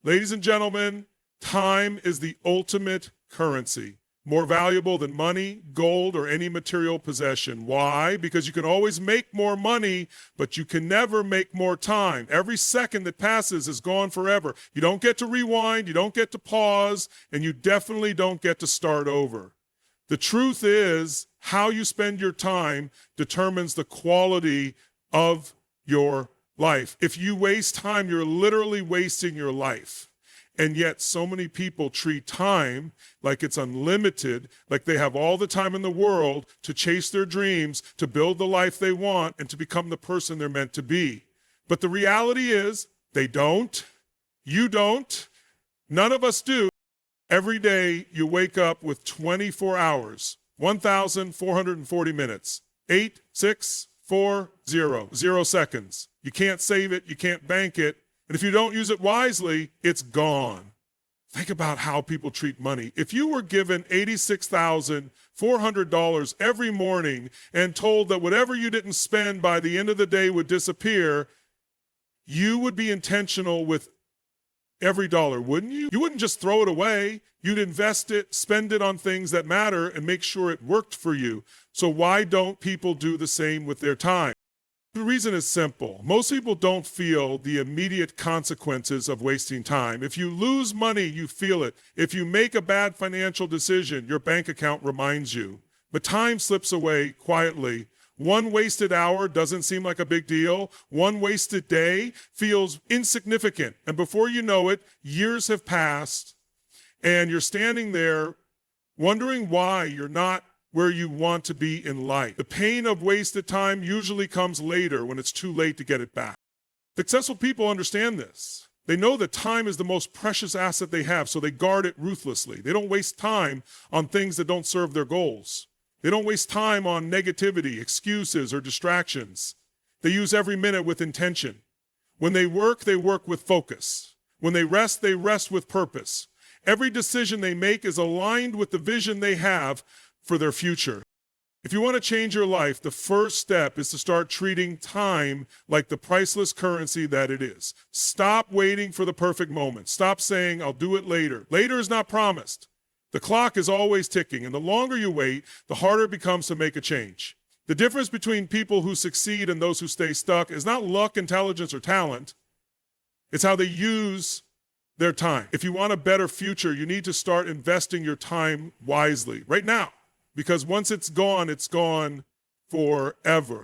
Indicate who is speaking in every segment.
Speaker 1: Ladies and gentlemen, time is the ultimate currency, more valuable than money, gold, or any material possession. Why? Because you can always make more money, but you can never make more time. Every second that passes is gone forever. You don't get to rewind, you don't get to pause, and you definitely don't get to start over. The truth is, how you spend your time determines the quality of your life. If you waste time, you're literally wasting your life. And yet so many people treat time like it's unlimited, like they have all the time in the world to chase their dreams, to build the life they want, and to become the person they're meant to be. But the reality is, they don't. You don't. None of us do. Every day you wake up with 24 hours, 1,440 minutes, 8, 6, 4, 0, 0 seconds. You can't save it, you can't bank it, and if you don't use it wisely, it's gone. Think about how people treat money. If you were given $86,400 every morning and told that whatever you didn't spend by the end of the day would disappear, you would be intentional with every dollar, wouldn't you? You wouldn't just throw it away. You'd invest it, spend it on things that matter, and make sure it worked for you. So why don't people do the same with their time? The reason is simple. Most people don't feel the immediate consequences of wasting time. If you lose money, you feel it. If you make a bad financial decision, your bank account reminds you. But time slips away quietly. One wasted hour doesn't seem like a big deal. One wasted day feels insignificant. And before you know it, years have passed, and you're standing there wondering why you're not where you want to be in life. The pain of wasted time usually comes later when it's too late to get it back. Successful people understand this. They know that time is the most precious asset they have, so they guard it ruthlessly. They don't waste time on things that don't serve their goals. They don't waste time on negativity, excuses, or distractions. They use every minute with intention. When they work with focus. When they rest with purpose. Every decision they make is aligned with the vision they have for their future. If you want to change your life, the first step is to start treating time like the priceless currency that it is. Stop waiting for the perfect moment. Stop saying, I'll do it later. Later is not promised. The clock is always ticking, and the longer you wait, the harder it becomes to make a change. The difference between people who succeed and those who stay stuck is not luck, intelligence, or talent. It's how they use their time. If you want a better future, you need to start investing your time wisely right now. Because once it's gone forever.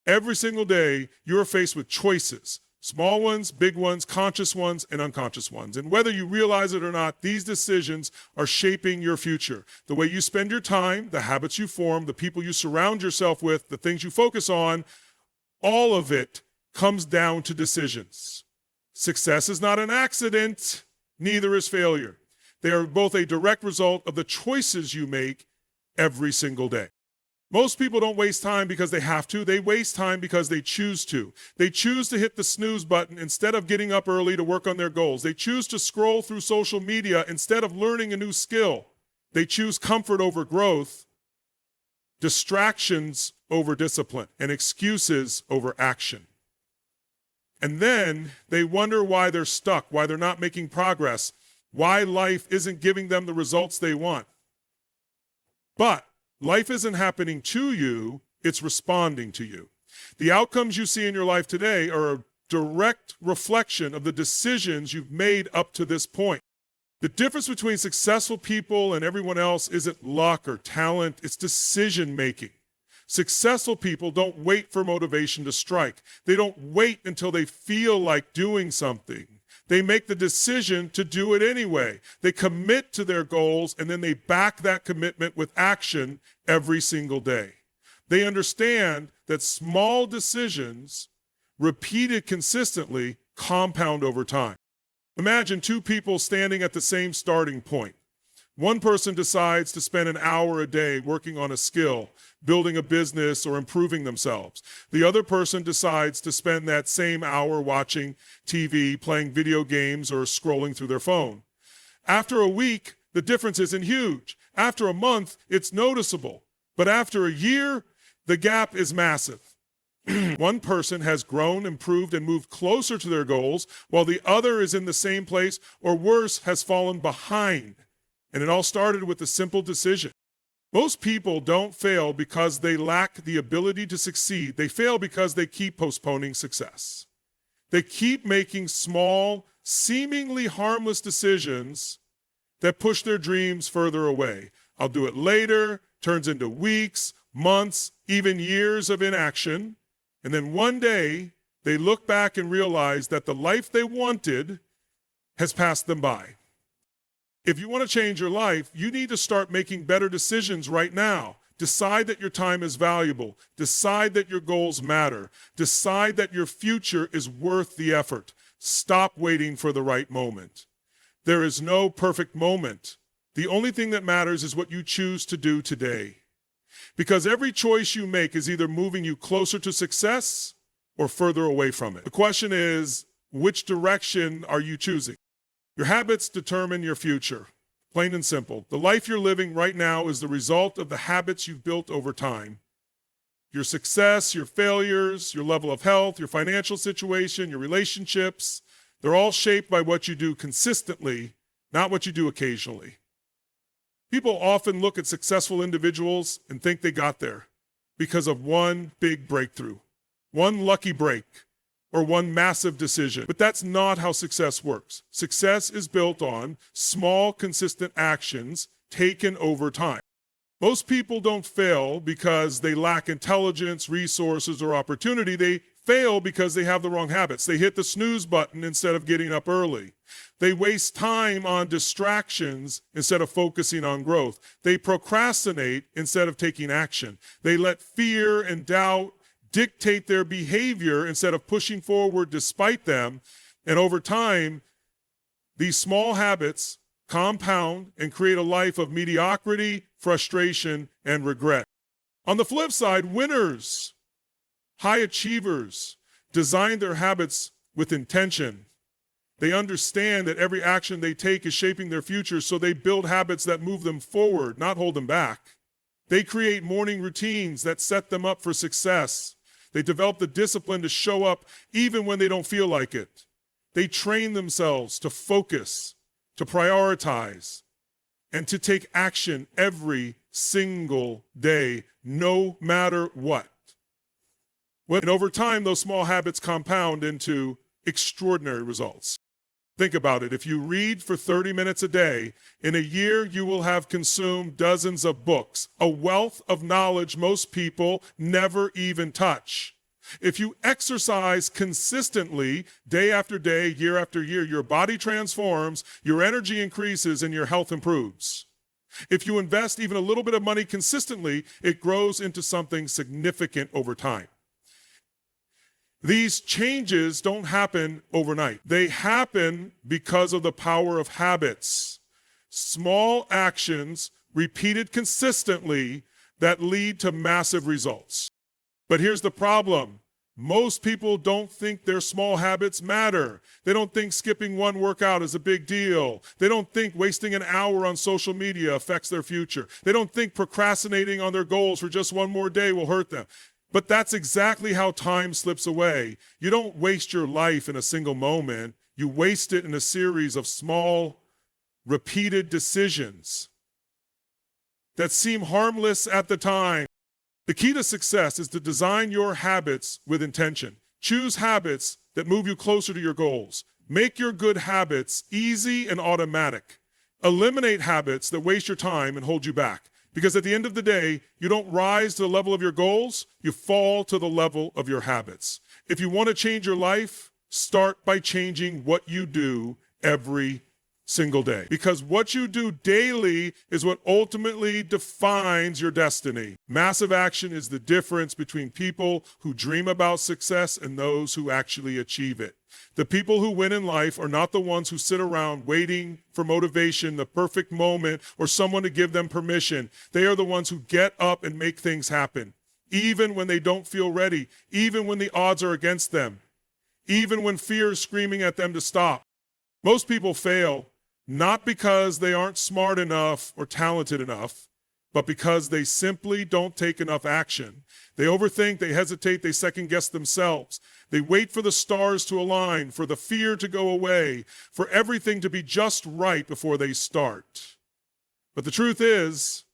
Speaker 1: Every single day, you're faced with choices. Small ones, big ones, conscious ones, and unconscious ones. And whether you realize it or not, these decisions are shaping your future. The way you spend your time, the habits you form, the people you surround yourself with, the things you focus on, all of it comes down to decisions. Success is not an accident, neither is failure. They are both a direct result of the choices you make every single day. Most people don't waste time because they have to. They waste time because they choose to. They choose to hit the snooze button instead of getting up early to work on their goals. They choose to scroll through social media instead of learning a new skill. They choose comfort over growth, distractions over discipline, and excuses over action. And then they wonder why they're stuck, why they're not making progress, why life isn't giving them the results they want. But life isn't happening to you, it's responding to you. The outcomes you see in your life today are a direct reflection of the decisions you've made up to this point. The difference between successful people and everyone else isn't luck or talent, it's decision making. Successful people don't wait for motivation to strike. They don't wait until they feel like doing something. They make the decision to do it anyway. They commit to their goals, and then they back that commitment with action every single day. They understand that small decisions, repeated consistently, compound over time. Imagine two people standing at the same starting point. One person decides to spend an hour a day working on a skill, building a business, or improving themselves. The other person decides to spend that same hour watching TV, playing video games, or scrolling through their phone. After a week, the difference isn't huge. After a month, it's noticeable. But after a year, the gap is massive. One person has grown, improved, and moved closer to their goals, while the other is in the same place, or worse, has fallen behind. And it all started with a simple decision. Most people don't fail because they lack the ability to succeed. They fail because they keep postponing success. They keep making small, seemingly harmless decisions that push their dreams further away. I'll do it later, turns into weeks, months, even years of inaction. And then one day, they look back and realize that the life they wanted has passed them by. If you want to change your life, you need to start making better decisions right now. Decide that your time is valuable. Decide that your goals matter. Decide that your future is worth the effort. Stop waiting for the right moment. There is no perfect moment. The only thing that matters is what you choose to do today. Because every choice you make is either moving you closer to success or further away from it. The question is, which direction are you choosing? Your habits determine your future. Plain and simple. The life you're living right now is the result of the habits you've built over time. Your success, your failures, your level of health, your financial situation, your relationships, they're all shaped by what you do consistently, not what you do occasionally. People often look at successful individuals and think they got there because of one big breakthrough, one lucky break, or one massive decision. But that's not how success works. Success is built on small, consistent actions taken over time. Most people don't fail because they lack intelligence, resources, or opportunity. They fail because they have the wrong habits. They hit the snooze button instead of getting up early. They waste time on distractions instead of focusing on growth. They procrastinate instead of taking action. They let fear and doubt dictate their behavior instead of pushing forward despite them. And over time, these small habits compound and create a life of mediocrity, frustration, and regret. On the flip side, winners, high achievers, design their habits with intention. They understand that every action they take is shaping their future, so they build habits that move them forward, not hold them back. They create morning routines that set them up for success. They develop the discipline to show up even when they don't feel like it. They train themselves to focus, to prioritize, and to take action every single day, no matter what. And over time, those small habits compound into extraordinary results. Think about it. If you read for 30 minutes a day, in a year you will have consumed dozens of books, a wealth of knowledge most people never even touch. If you exercise consistently, day after day, year after year, your body transforms, your energy increases, and your health improves. If you invest even a little bit of money consistently, it grows into something significant over time. These changes don't happen overnight. They happen because of the power of habits. Small actions repeated consistently that lead to massive results. But here's the problem. Most people don't think their small habits matter. They don't think skipping one workout is a big deal. They don't think wasting an hour on social media affects their future. They don't think procrastinating on their goals for just one more day will hurt them. But that's exactly how time slips away. You don't waste your life in a single moment. You waste it in a series of small, repeated decisions that seem harmless at the time. The key to success is to design your habits with intention. Choose habits that move you closer to your goals. Make your good habits easy and automatic. Eliminate habits that waste your time and hold you back. Because at the end of the day, you don't rise to the level of your goals, you fall to the level of your habits. If you want to change your life, start by changing what you do every single day. Because what you do daily is what ultimately defines your destiny. Massive action is the difference between people who dream about success and those who actually achieve it. The people who win in life are not the ones who sit around waiting for motivation, the perfect moment, or someone to give them permission. They are the ones who get up and make things happen, even when they don't feel ready, even when the odds are against them, even when fear is screaming at them to stop. Most people fail not because they aren't smart enough or talented enough. but because they simply don't take enough action. They overthink, they hesitate, they second guess themselves. They wait for the stars to align, for the fear to go away, for everything to be just right before they start. But the truth is,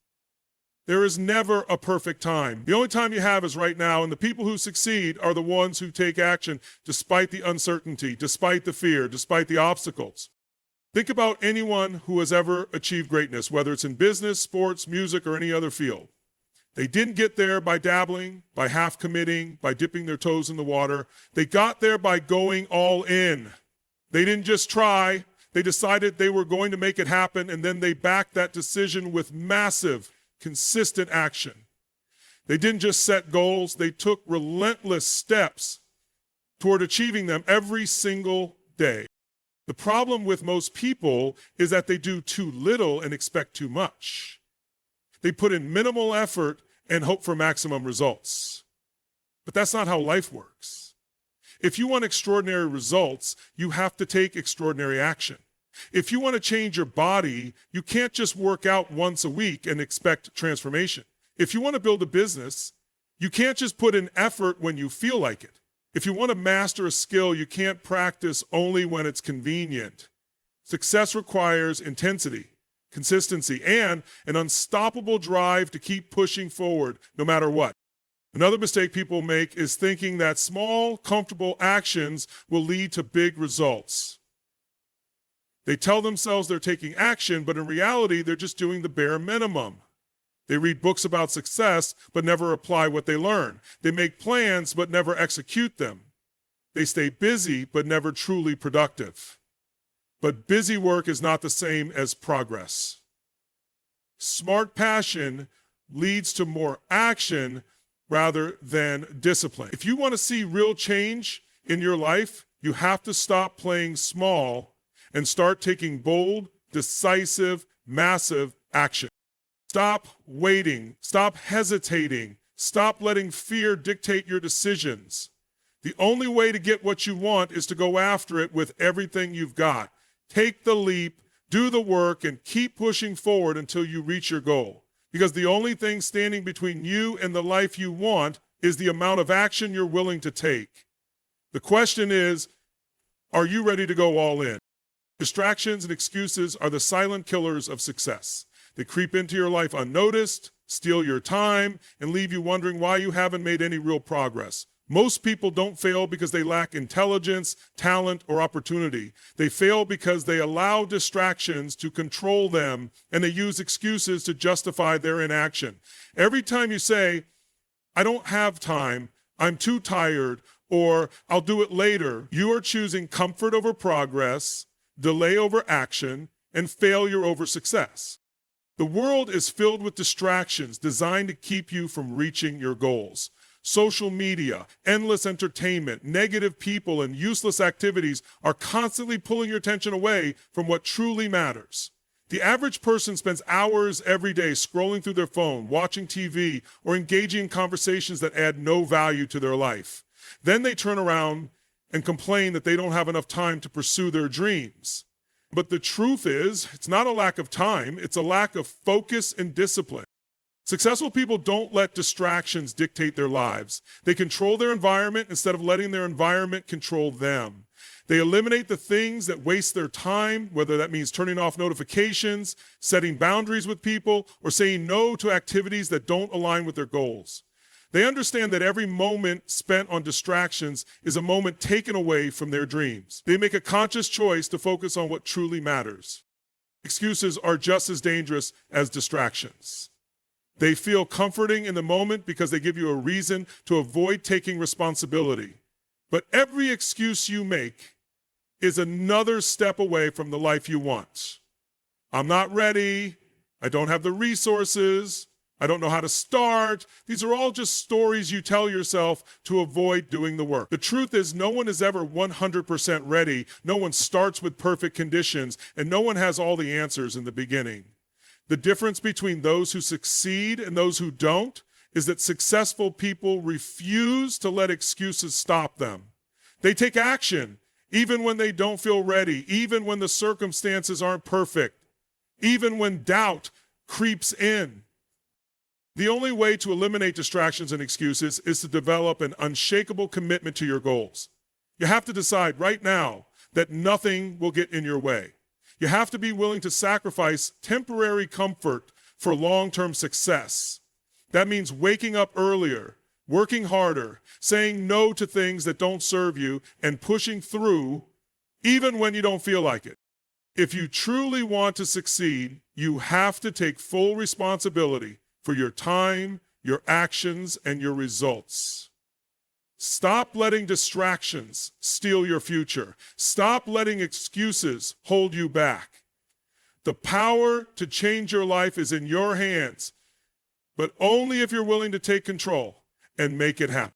Speaker 1: there is never a perfect time. The only time you have is right now, and the people who succeed are the ones who take action despite the uncertainty, despite the fear, despite the obstacles. Think about anyone who has ever achieved greatness, whether it's in business, sports, music, or any other field. They didn't get there by dabbling, by half committing, by dipping their toes in the water. They got there by going all in. They didn't just try. They decided they were going to make it happen, and then they backed that decision with massive, consistent action. They didn't just set goals. They took relentless steps toward achieving them every single day. The problem with most people is that they do too little and expect too much. They put in minimal effort and hope for maximum results. But that's not how life works. If you want extraordinary results, you have to take extraordinary action. If you want to change your body, you can't just work out once a week and expect transformation. If you want to build a business, you can't just put in effort when you feel like it. If you want to master a skill, you can't practice only when it's convenient. Success requires intensity, consistency, and an unstoppable drive to keep pushing forward no matter what. Another mistake people make is thinking that small, comfortable actions will lead to big results. They tell themselves they're taking action, but in reality, they're just doing the bare minimum. They read books about success, but never apply what they learn. They make plans, but never execute them. They stay busy, but never truly productive. But busy work is not the same as progress. Smart passion leads to more action rather than discipline. If you want to see real change in your life, you have to stop playing small and start taking bold, decisive, massive action. Stop waiting. Stop hesitating. Stop letting fear dictate your decisions. The only way to get what you want is to go after it with everything you've got. Take the leap, do the work, and keep pushing forward until you reach your goal. Because the only thing standing between you and the life you want is the amount of action you're willing to take. The question is, are you ready to go all in? Distractions and excuses are the silent killers of success. They creep into your life unnoticed, steal your time, and leave you wondering why you haven't made any real progress. Most people don't fail because they lack intelligence, talent, or opportunity. They fail because they allow distractions to control them, and they use excuses to justify their inaction. Every time you say, "I don't have time," "I'm too tired," or "I'll do it later," you are choosing comfort over progress, delay over action, and failure over success. The world is filled with distractions designed to keep you from reaching your goals. Social media, endless entertainment, negative people, and useless activities are constantly pulling your attention away from what truly matters. The average person spends hours every day scrolling through their phone, watching TV, or engaging in conversations that add no value to their life. Then they turn around and complain that they don't have enough time to pursue their dreams. But the truth is, it's not a lack of time, it's a lack of focus and discipline. Successful people don't let distractions dictate their lives. They control their environment instead of letting their environment control them. They eliminate the things that waste their time, whether that means turning off notifications, setting boundaries with people, or saying no to activities that don't align with their goals. They understand that every moment spent on distractions is a moment taken away from their dreams. They make a conscious choice to focus on what truly matters. Excuses are just as dangerous as distractions. They feel comforting in the moment because they give you a reason to avoid taking responsibility. But every excuse you make is another step away from the life you want. I'm not ready. I don't have the resources. I don't know how to start. These are all just stories you tell yourself to avoid doing the work. The truth is, no one is ever 100% ready. No one starts with perfect conditions, and no one has all the answers in the beginning. The difference between those who succeed and those who don't is that successful people refuse to let excuses stop them. They take action, even when they don't feel ready, even when the circumstances aren't perfect, even when doubt creeps in. The only way to eliminate distractions and excuses is to develop an unshakable commitment to your goals. You have to decide right now that nothing will get in your way. You have to be willing to sacrifice temporary comfort for long-term success. That means waking up earlier, working harder, saying no to things that don't serve you, and pushing through even when you don't feel like it. If you truly want to succeed, you have to take full responsibility for your time, your actions, and your results. Stop letting distractions steal your future. Stop letting excuses hold you back. The power to change your life is in your hands, but only if you're willing to take control and make it happen.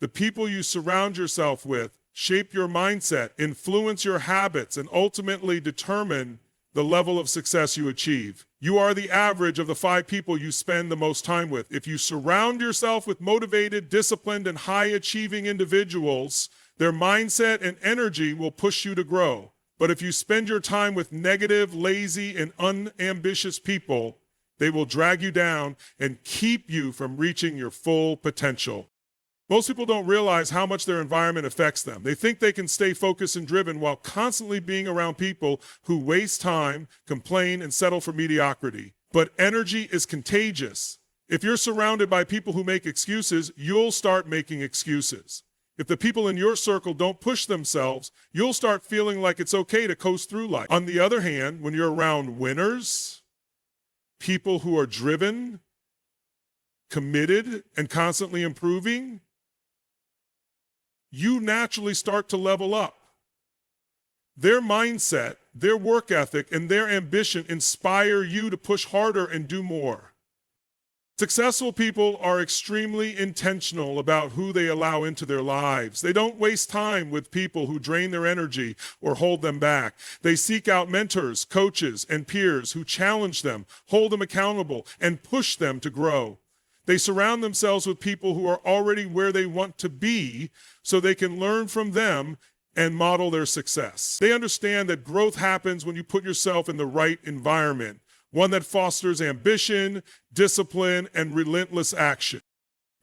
Speaker 1: The people you surround yourself with shape your mindset, influence your habits, and ultimately determine the level of success you achieve. You are the average of the 5 people you spend the most time with. If you surround yourself with motivated, disciplined, and high-achieving individuals, their mindset and energy will push you to grow. But if you spend your time with negative, lazy, and unambitious people, they will drag you down and keep you from reaching your full potential. Most people don't realize how much their environment affects them. They think they can stay focused and driven while constantly being around people who waste time, complain, and settle for mediocrity. But energy is contagious. If you're surrounded by people who make excuses, you'll start making excuses. If the people in your circle don't push themselves, you'll start feeling like it's okay to coast through life. On the other hand, when you're around winners, people who are driven, committed, and constantly improving, you naturally start to level up. Their mindset, their work ethic, and their ambition inspire you to push harder and do more. Successful people are extremely intentional about who they allow into their lives. They don't waste time with people who drain their energy or hold them back. They seek out mentors, coaches, and peers who challenge them, hold them accountable, and push them to grow. They surround themselves with people who are already where they want to be so they can learn from them and model their success. They understand that growth happens when you put yourself in the right environment, one that fosters ambition, discipline, and relentless action.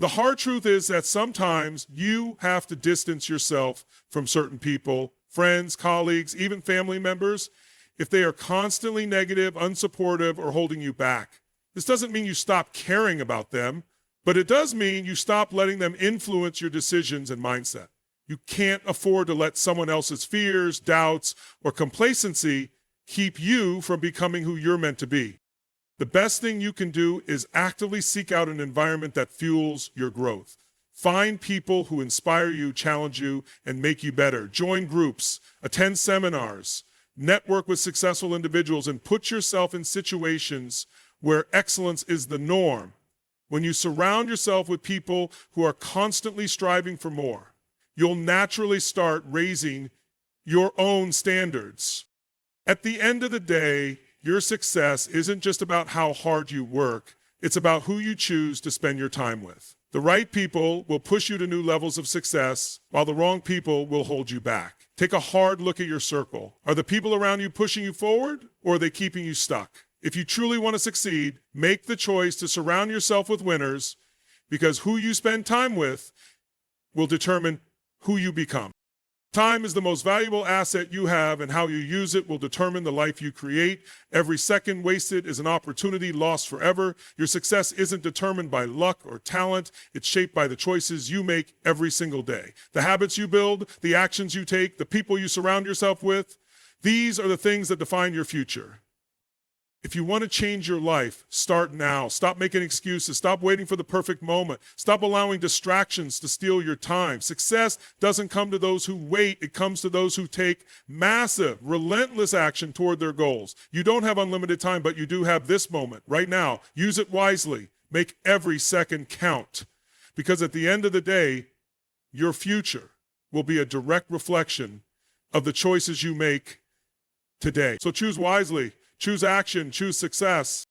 Speaker 1: The hard truth is that sometimes you have to distance yourself from certain people, friends, colleagues, even family members, if they are constantly negative, unsupportive, or holding you back. This doesn't mean you stop caring about them, but it does mean you stop letting them influence your decisions and mindset. You can't afford to let someone else's fears, doubts, or complacency keep you from becoming who you're meant to be. The best thing you can do is actively seek out an environment that fuels your growth. Find people who inspire you, challenge you, and make you better. Join groups, attend seminars, network with successful individuals, and put yourself in situations where excellence is the norm. When you surround yourself with people who are constantly striving for more, you'll naturally start raising your own standards. At the end of the day, your success isn't just about how hard you work, it's about who you choose to spend your time with. The right people will push you to new levels of success, while the wrong people will hold you back. Take a hard look at your circle. Are the people around you pushing you forward, or are they keeping you stuck? If you truly want to succeed, make the choice to surround yourself with winners, because who you spend time with will determine who you become. Time is the most valuable asset you have, and how you use it will determine the life you create. Every second wasted is an opportunity lost forever. Your success isn't determined by luck or talent. It's shaped by the choices you make every single day. The habits you build, the actions you take, the people you surround yourself with, these are the things that define your future. If you want to change your life, start now. Stop making excuses. Stop waiting for the perfect moment. Stop allowing distractions to steal your time. Success doesn't come to those who wait. It comes to those who take massive, relentless action toward their goals. You don't have unlimited time, but you do have this moment right now. Use it wisely. Make every second count. Because at the end of the day, your future will be a direct reflection of the choices you make today. So choose wisely. Choose action, choose success.